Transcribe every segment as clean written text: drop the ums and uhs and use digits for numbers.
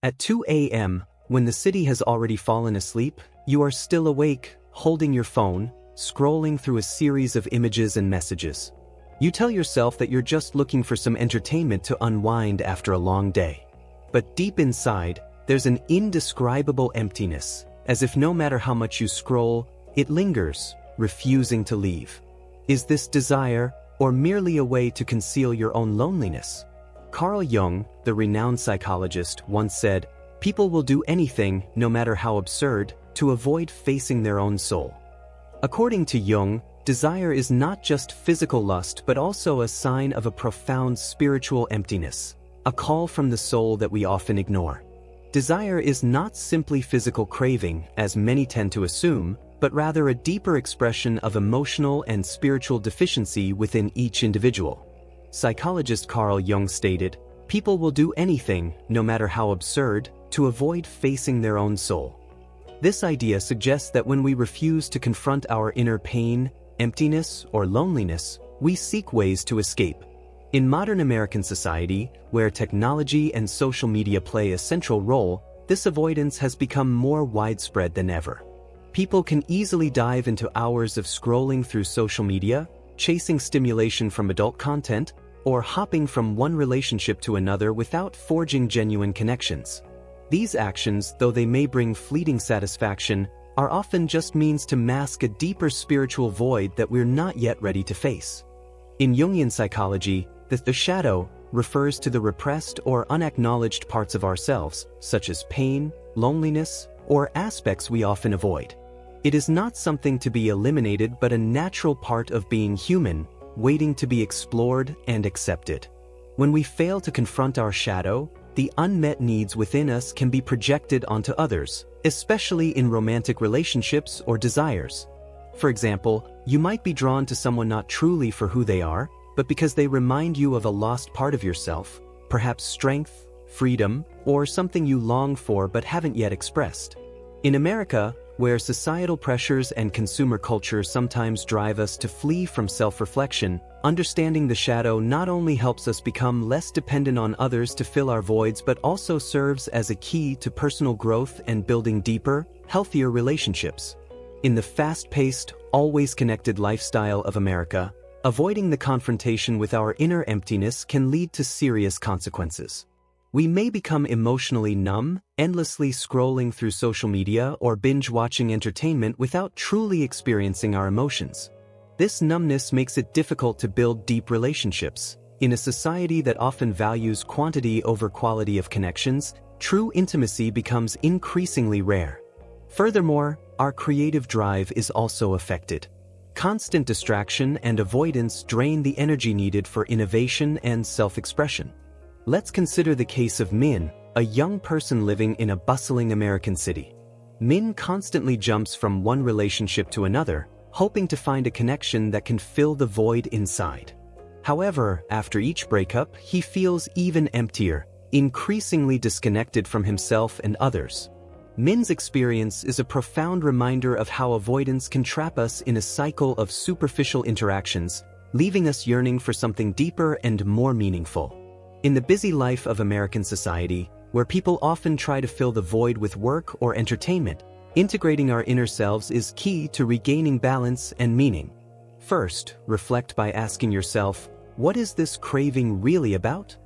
At 2 a.m., when the city has already fallen asleep, you are still awake, holding your phone, scrolling through a series of images and messages. You tell yourself that you're just looking for some entertainment to unwind after a long day. But deep inside, there's an indescribable emptiness, as if no matter how much you scroll, it lingers, refusing to leave. Is this desire, or merely a way to conceal your own loneliness? Carl Jung, the renowned psychologist, once said, "People will do anything, no matter how absurd, to avoid facing their own soul." According to Jung, desire is not just physical lust but also a sign of a profound spiritual emptiness, a call from the soul that we often ignore. Desire is not simply physical craving, as many tend to assume, but rather a deeper expression of emotional and spiritual deficiency within each individual. Psychologist Carl Jung stated, "People will do anything, no matter how absurd, to avoid facing their own soul." This idea suggests that when we refuse to confront our inner pain, emptiness, or loneliness, we seek ways to escape. In modern American society, where technology and social media play a central role, this avoidance has become more widespread than ever. People can easily dive into hours of scrolling through social media, chasing stimulation from adult content, or hopping from one relationship to another without forging genuine connections. These actions, though they may bring fleeting satisfaction, are often just means to mask a deeper spiritual void that we're not yet ready to face. In Jungian psychology, the shadow refers to the repressed or unacknowledged parts of ourselves, such as pain, loneliness, or aspects we often avoid. It is not something to be eliminated but a natural part of being human, waiting to be explored and accepted. When we fail to confront our shadow, the unmet needs within us can be projected onto others, especially in romantic relationships or desires. For example, you might be drawn to someone not truly for who they are, but because they remind you of a lost part of yourself, perhaps strength, freedom, or something you long for but haven't yet expressed. In America, where societal pressures and consumer culture sometimes drive us to flee from self-reflection, understanding the shadow not only helps us become less dependent on others to fill our voids but also serves as a key to personal growth and building deeper, healthier relationships. In the fast-paced, always connected lifestyle of America, avoiding the confrontation with our inner emptiness can lead to serious consequences. We may become emotionally numb, endlessly scrolling through social media or binge-watching entertainment without truly experiencing our emotions. This numbness makes it difficult to build deep relationships. In a society that often values quantity over quality of connections, true intimacy becomes increasingly rare. Furthermore, our creative drive is also affected. Constant distraction and avoidance drain the energy needed for innovation and self-expression. Let's consider the case of Min, a young person living in a bustling American city. Min constantly jumps from one relationship to another, hoping to find a connection that can fill the void inside. However, after each breakup, he feels even emptier, increasingly disconnected from himself and others. Min's experience is a profound reminder of how avoidance can trap us in a cycle of superficial interactions, leaving us yearning for something deeper and more meaningful. In the busy life of American society, where people often try to fill the void with work or entertainment, integrating our inner selves is key to regaining balance and meaning. First, reflect by asking yourself, what is this craving really about?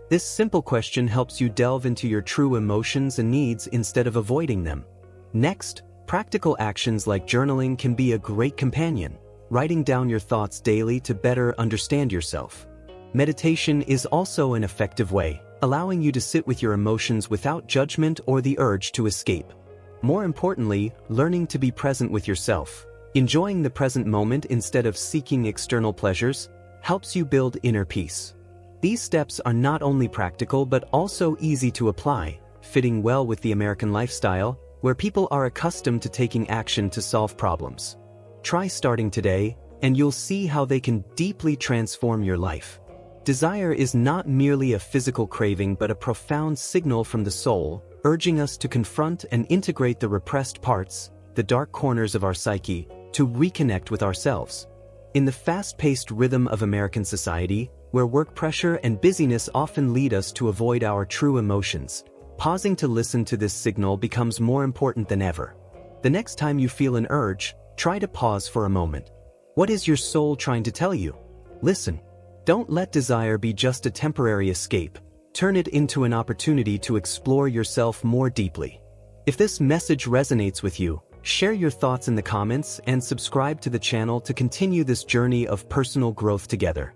This simple question helps you delve into your true emotions and needs instead of avoiding them. Next, practical actions like journaling can be a great companion, writing down your thoughts daily to better understand yourself. Meditation is also an effective way, allowing you to sit with your emotions without judgment or the urge to escape. More importantly, learning to be present with yourself, enjoying the present moment instead of seeking external pleasures, helps you build inner peace. These steps are not only practical but also easy to apply, fitting well with the American lifestyle, where people are accustomed to taking action to solve problems. Try starting today, and you'll see how they can deeply transform your life. Desire is not merely a physical craving but a profound signal from the soul, urging us to confront and integrate the repressed parts, the dark corners of our psyche, to reconnect with ourselves. In the fast-paced rhythm of American society, where work pressure and busyness often lead us to avoid our true emotions, Pausing to listen to this signal becomes more important than ever. The next time you feel an urge, try to pause for a moment. What is your soul trying to tell you? Listen. Don't let desire be just a temporary escape. Turn it into an opportunity to explore yourself more deeply. If this message resonates with you, share your thoughts in the comments and subscribe to the channel to continue this journey of personal growth together.